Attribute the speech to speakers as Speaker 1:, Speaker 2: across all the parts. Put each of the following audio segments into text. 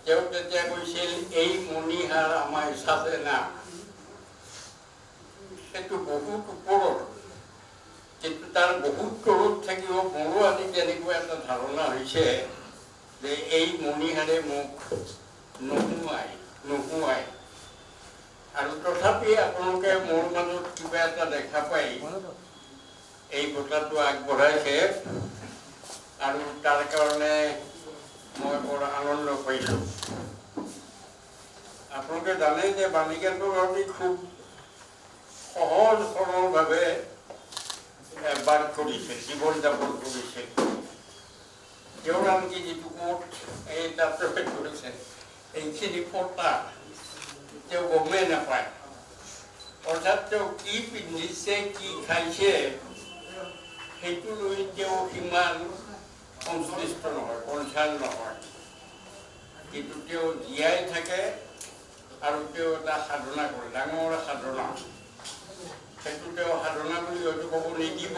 Speaker 1: তেওঁ তেতিয়া কৈছিল এই মণিহাৰ আমাৰ ইচ্ছাতে না, সেইটো বহুত ওপৰত, কিন্তু তাৰ বহুত তলত থাকিব মোৰো আজি তেনেকুৱা এটা ধাৰণা হৈছে যে এই মণিহাৰে মোক নোহোৱাই আৰু তথাপি আপোনালোকে মোৰ মাজত কিবা এটা দেখা পাই এই কথাটো আগবঢ়াইছে আৰু তাৰ কাৰণে মই বৰ আনন্দ পাইছোঁ। আপোনালোকে জানে যে বাণীকান্ত কাকতি খুব সহজ সৰলভাৱে বাস কৰিছে, জীৱন যাপন কৰিছে। তেওঁৰ আনকি যিটো কোট এই তাতে কৰিছে, এইখিনি ফটা তেওঁ গমেই নাপায়। অৰ্থাৎ তেওঁ কি পিন্ধিছে, কি খাইছে, সেইটো লৈ তেওঁ সিমান সংশ্লিষ্ট নহয়, কনচাৰ্ণ নহয়। কিন্তু তেওঁ জীয়াই থাকে আৰু তেওঁ এটা সাধনা কৰে, ডাঙৰ সাধনা। সেইটো তেওঁ সাধনা বুলি হয়তো ক'ব নিদিব,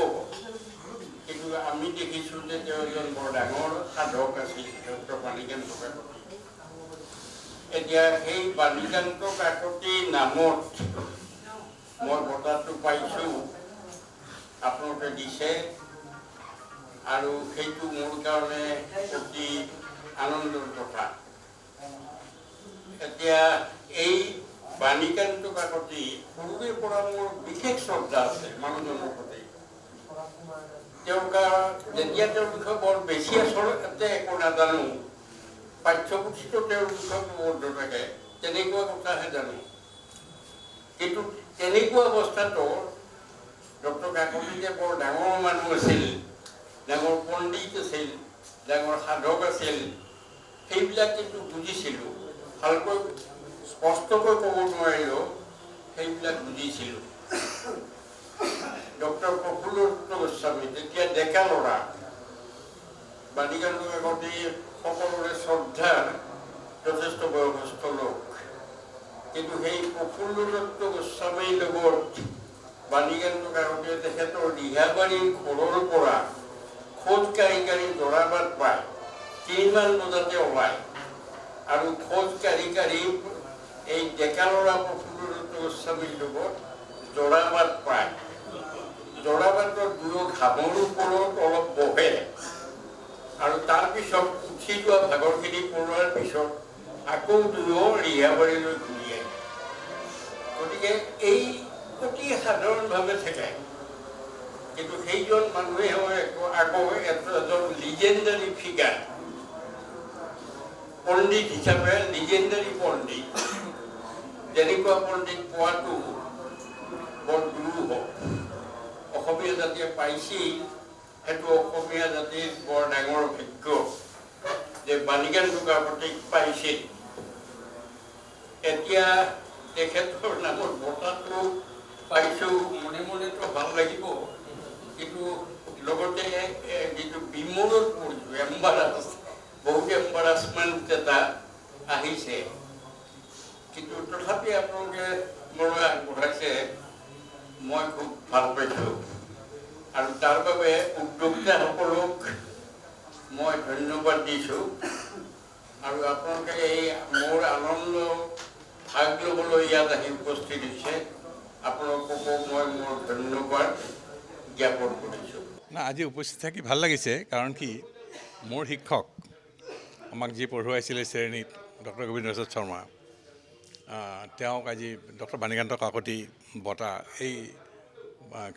Speaker 1: কিন্তু আমি দেখিছোঁ যে তেওঁ এজন বৰ ডাঙৰ সাধক আছিল, ডক্টৰ বাণীকান্ত কাকতি। এতিয়া সেই বাণীকান্ত কাকতি নামত মই বঁটাটো পাইছোঁ, আপোনালোকে দিছে, আৰু সেইটো মোৰ কাৰণে অতি আনন্দৰ কথা। এতিয়া এই বাণীকান্ত কাকতি সৰুৰে পৰা মোৰ বিশেষ শ্ৰদ্ধা আছে মানুহজনৰ প্ৰতি। যেতিয়া তেওঁৰ বিষয়ে বৰ বেছি আচলতে একো নাজানো, পাঠ্যপুথিতো তেওঁৰ বিষয়ে বদ্ধ থাকে, তেনেকুৱা কথাহে জানো। কিন্তু তেনেকুৱা অৱস্থাতো ডক্টৰ কাকতি যে বৰ ডাঙৰ মানুহ আছিল, ডাঙৰ পণ্ডিত আছিল, ডাঙৰ সাধক আছিল, সেইবিলাক কিন্তু বুজিছিলোঁ। ভালকৈ স্পষ্টকৈ ক'ব নোৱাৰিলেও সেইবিলাক বুজিছিলোঁ। ডক্টৰ প্ৰফুল্ল গোস্বামী তেতিয়া ডেকা ল'ৰা, বাণীকান্ত কাকতি সকলোৰে শ্ৰদ্ধাৰ যথেষ্ট বয়সস্থ লোক, কিন্তু সেই প্ৰফুল্ল গোস্বামীৰ লগত বাণীকান্ত কাকতিয়ে তেখেতৰ ৰিহাবাৰীৰ ঘৰৰ পৰা খোজ কাঢ়ি কাঢ়ি জোৰাবাট পায়, 3মান বজাতে ওলায় আৰু খোজ কাঢ়ি কাঢ়ি এই ডেকা ল'ৰা প্ৰফুল্ল গোস্বামীৰ লগত জোৰাবাট পায়। জোৰাবাটৰ দুয়ো ঘামৰ ওপৰত অলপ বহে আৰু তাৰপিছত উঠি যোৱা ভাগৰখিনি পৰোৱাৰ পিছত আকৌ দুয়ো ৰিহাবাৰীলৈ ঘূৰি আহে। গতিকে এই অতি সাধাৰণভাৱে থাকে, কিন্তু সেইজন মানুহে আকৌ এজন লিজেণ্ডাৰী ফিগাৰ, পণ্ডিত হিচাপে লিজেণ্ডাৰী পণ্ডিত। তেনেকুৱা পণ্ডিত পোৱাটো বৰ দুৰূহ। অসমীয়া জাতিয়ে পাইছিল, সেইটো অসমীয়া জাতিৰ বৰ ডাঙৰ ভাগ্য যে বাণীকান্ত কাকতিক পাইছিল। এতিয়া তেখেতৰ নামত বঁটাটো পাইছোঁ, মনে মনেতো ভাল লাগিব, কিন্তু লগতে যিটো বিমোৰত পৰিছোঁ, বহুত এম্বাৰাছমেণ্ট এটা আহিছে। কিন্তু তথাপি আপোনালোকে মোলৈ আগবঢ়াইছে, মই খুব ভাল পাইছোঁ আৰু তাৰ বাবে উদ্যোক্তাসকলক মই ধন্যবাদ দিছোঁ। আৰু আপোনালোকে এই মোৰ আনন্দ ভাগ ল'বলৈ ইয়াত আহি উপস্থিত হৈছে, আপোনালোককো মই মোৰ ধন্যবাদ জ্ঞাপন কৰিছোঁ।
Speaker 2: না, আজি উপস্থিত থাকি ভাল লাগিছে, কাৰণ কি মোৰ শিক্ষক আমাক যি পঢ়ুৱাইছিলে শ্ৰেণীত ডক্টৰ গোবিন্দ প্ৰসাদ শৰ্মা, তেওঁক আজি ডক্টৰ বাণীকান্ত কাকতি বঁটা এই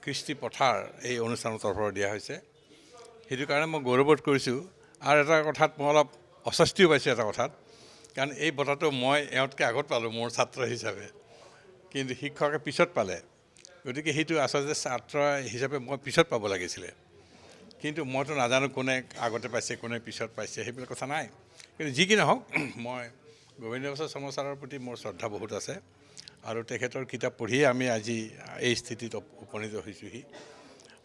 Speaker 2: কৃষ্টি পথাৰ এই অনুষ্ঠানৰ তৰফৰ দিয়া হৈছে। সেইটো কাৰণে মই গৌৰৱবোধ কৰিছোঁ। আৰু এটা কথাত মই অলপ অস্বস্তিও পাইছোঁ এটা কথাত, কাৰণ এই বঁটাটো মই এওঁতকৈ আগত পালোঁ মোৰ ছাত্ৰ হিচাপে, কিন্তু শিক্ষকে পিছত পালে। গতিকে সেইটো আচলতে ছাত্ৰ হিচাপে মই পিছত পাব লাগিছিলে, কিন্তু মইতো নাজানো কোনে আগতে পাইছে কোনে পিছত পাইছে, সেইবিলাক কথা নাই। কিন্তু যি কি নহওক, মই গোবিন্দ প্ৰসাদ শৰ্মা ছাৰৰ প্ৰতি মোৰ শ্ৰদ্ধা বহুত আছে, আৰু তেখেতৰ কিতাপ পঢ়িয়ে আমি আজি এই স্থিতিত উপনীত হৈছোঁহি।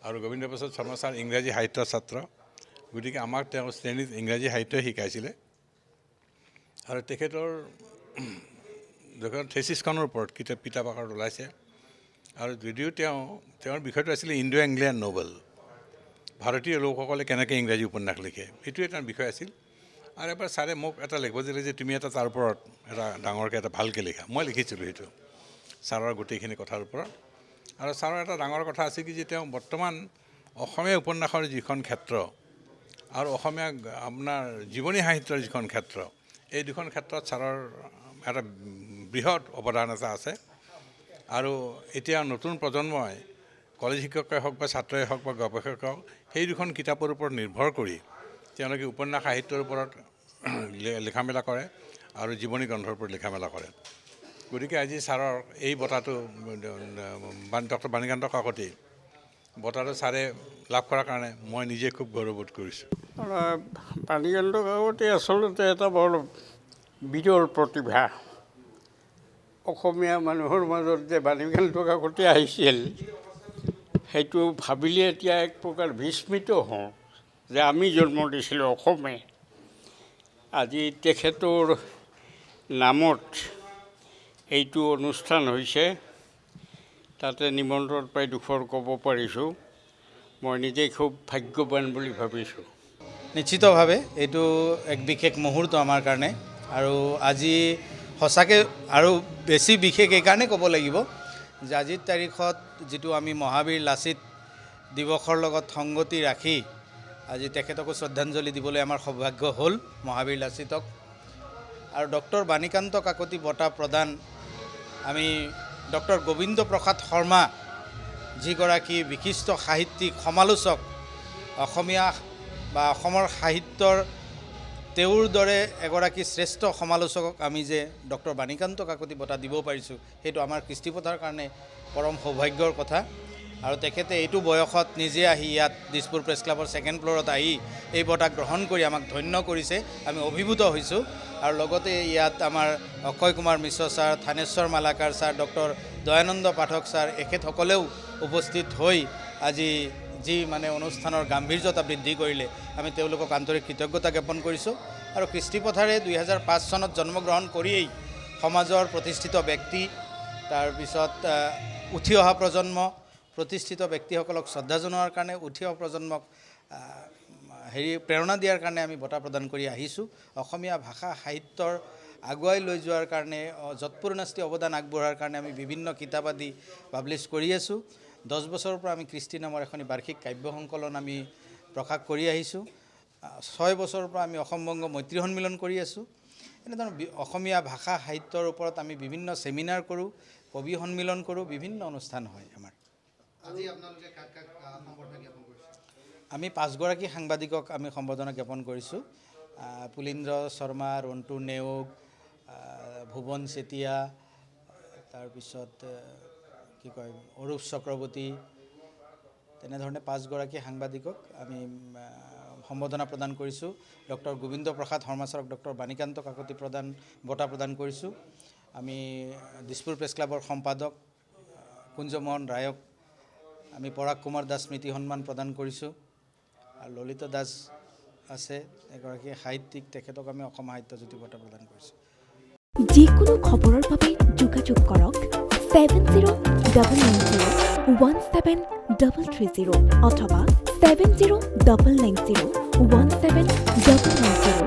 Speaker 2: আৰু গোবিন্দ প্ৰসাদ শৰ্মা ছাৰ ইংৰাজী সাহিত্যৰ ছাত্ৰ, গতিকে আমাক তেওঁ শ্ৰেণীত ইংৰাজী সাহিত্যই শিকাইছিলে। আৰু তেখেতৰ যখন থেচিছখনৰ ওপৰত কিতাপ আকাৰত ওলাইছে, আৰু যদিও তেওঁৰ বিষয়টো আছিলে ইণ্ডো এংলিয়ান নভেল, ভাৰতীয় লোকসকলে কেনেকৈ ইংৰাজী উপন্যাস লিখে, সেইটোৱে তাৰ বিষয় আছিল। আৰু এবাৰ ছাৰে মোক এটা লিখিব দিলে যে তুমি এটা তাৰ ওপৰত এটা ডাঙৰকৈ এটা ভালকৈ লিখা। মই লিখিছিলোঁ সেইটো ছাৰৰ গোটেইখিনি কথাৰ ওপৰত। আৰু ছাৰৰ এটা ডাঙৰ কথা আছে কি যে তেওঁ বৰ্তমান অসমীয়া উপন্যাসৰ যিখন ক্ষেত্ৰ আৰু অসমীয়া আপোনাৰ জীৱনী সাহিত্যৰ যিখন ক্ষেত্ৰ, এই দুখন ক্ষেত্ৰত ছাৰৰ এটা বৃহৎ অৱদান এটা আছে। আৰু এতিয়া নতুন প্ৰজন্মই কলেজ শিক্ষকে হওক বা ছাত্ৰই হওক বা গৱেষকে হওক, সেই দুখন কিতাপৰ ওপৰত নিৰ্ভৰ কৰি তেওঁলোকে উপন্যাস সাহিত্যৰ ওপৰত লিখা মেলা কৰে আৰু জীৱনী গ্ৰন্থৰ ওপৰত লিখা মেলা কৰে। গতিকে আজি ছাৰৰ এই বঁটাটো ডক্টৰ বাণীকান্ত কাকতি বঁটাটো ছাৰে লাভ কৰাৰ কাৰণে মই নিজে খুব গৌৰৱবোধ কৰিছোঁ।
Speaker 1: বাণীকান্ত কাকতি আচলতে এটা বৰ বিৰল প্ৰতিভা। অসমীয়া মানুহৰ মাজত যে বাণীকান্ত কাকতি আহিছিল, সেইটো ভাবিলে এতিয়া এক প্ৰকাৰ বিস্মিত হওঁ যে আমি জন্ম দিছিলোঁ অসমে। আজি তেখেতৰ নামত এইটো অনুষ্ঠান হৈছে, তাতে নিমন্ত্ৰণ পাই দুখৰ ক'ব পাৰিছোঁ মই নিজেই খুব ভাগ্যৱান বুলি ভাবিছোঁ।
Speaker 3: নিশ্চিতভাৱে এইটো এক বিশেষ মুহূৰ্ত আমাৰ কাৰণে। আৰু আজি সঁচাকৈ আৰু বেছি বিশেষ এইকাৰণে ক'ব লাগিব যে আজিৰ তাৰিখত যিটো আমি মহাবীৰ লাচিত দিৱসৰ লগত সংগতি ৰাখি আজি তেখেতকো শ্ৰদ্ধাঞ্জলি দিবলৈ আমাৰ সৌভাগ্য হ'ল মহাবীৰ লাচিতক। আৰু ডক্টৰ বাণীকান্ত কাকতি বঁটা প্ৰদান আমি ডক্টৰ গোবিন্দ প্ৰসাদ শৰ্মা, যিগৰাকী বিশিষ্ট সাহিত্যিক সমালোচক, অসমীয়া বা অসমৰ সাহিত্যৰ তেওঁৰ দৰে এগৰাকী শ্ৰেষ্ঠ সমালোচকক আমি যে ডক্টৰ বাণীকান্ত কাকতি বঁটা দিব পাৰিছোঁ, সেইটো আমাৰ কৃষ্টিপথাৰ কাৰণে পৰম সৌভাগ্যৰ কথা। আৰু তেখেতে এইটো বয়সত নিজে আহি ইয়াত দিছপুৰ প্ৰেছ ক্লাবৰ ছেকেণ্ড ফ্ল'ৰত আহি এই বঁটা গ্ৰহণ কৰি আমাক ধন্য কৰিছে, আমি অভিভূত হৈছোঁ। আৰু লগতে ইয়াত আমাৰ Akshay Kumar Mishra sir, Thaneswar Malakar sir, doctor Dayananda Pathak sir, এখেতসকলেও উপস্থিত হৈ আজি যি মানে অনুষ্ঠানৰ গাম্ভীৰ্যতা বৃদ্ধি কৰিলে, আমি তেওঁলোকক আন্তৰিক কৃতজ্ঞতা জ্ঞাপন কৰিছোঁ। আৰু কৃষ্টিপথাৰে 2005 চনত জন্মগ্ৰহণ কৰিয়েই সমাজৰ প্ৰতিষ্ঠিত ব্যক্তি, তাৰপিছত উঠি অহা প্ৰজন্ম, প্ৰতিষ্ঠিত ব্যক্তিসকলক শ্ৰদ্ধা জনোৱাৰ কাৰণে, উঠি অহা প্ৰজন্মক প্ৰেৰণা দিয়াৰ কাৰণে আমি বঁটা প্ৰদান কৰি আহিছোঁ। অসমীয়া ভাষা সাহিত্যৰ আগুৱাই লৈ যোৱাৰ কাৰণে, যৎপৰোনাস্তি অৱদান আগবঢ়োৱাৰ কাৰণে আমি বিভিন্ন কিতাপ আদি পাব্লিছ কৰি আছোঁ। 10 বছৰৰ পৰা আমি কৃষ্টি নামৰ এখন বাৰ্ষিক কাব্য সংকলন আমি প্ৰকাশ কৰি আহিছোঁ। 6 বছৰৰ পৰা আমি অসম বংগ মৈত্ৰী সন্মিলন কৰি আছোঁ। এনেধৰণৰ অসমীয়া ভাষা সাহিত্যৰ ওপৰত আমি বিভিন্ন ছেমিনাৰ কৰোঁ, কবি সন্মিলন কৰোঁ, বিভিন্ন অনুষ্ঠান হয় আমাৰ। আমি 5 গৰাকী সাংবাদিকক আমি সম্বৰ্ধনা জ্ঞাপন কৰিছোঁ। পুলিন্দ্ৰ শৰ্মা, ৰণ্টু নেওগ, ভুৱন চেতিয়া, তাৰপিছত কি কয় অৰূপ চক্ৰৱৰ্তী, তেনেধৰণে 5 গৰাকী সাংবাদিকক আমি সম্বৰ্ধনা প্ৰদান কৰিছোঁ। ডক্টৰ গোবিন্দ প্ৰসাদ শৰ্মা ছাৰক ডক্টৰ বাণীকান্ত কাকতি বঁটা প্ৰদান কৰিছোঁ। আমি দিছপুৰ প্ৰেছ ক্লাবৰ সম্পাদক কুঞ্জমোহন ৰায়ক আমি পৰাগ কুমাৰ দাস স্মৃতি সন্মান প্ৰদান কৰিছোঁ। আৰু ললিত দাস আছে, এগৰাকী সাহিত্যিক, তেখেতক আমি অসম সাহিত্য জ্যোতি বঁটা প্ৰদান কৰিছোঁ।
Speaker 4: যিকোনো খবৰৰ বাবে যোগাযোগ কৰক 7099017330 অথবা 7099017990।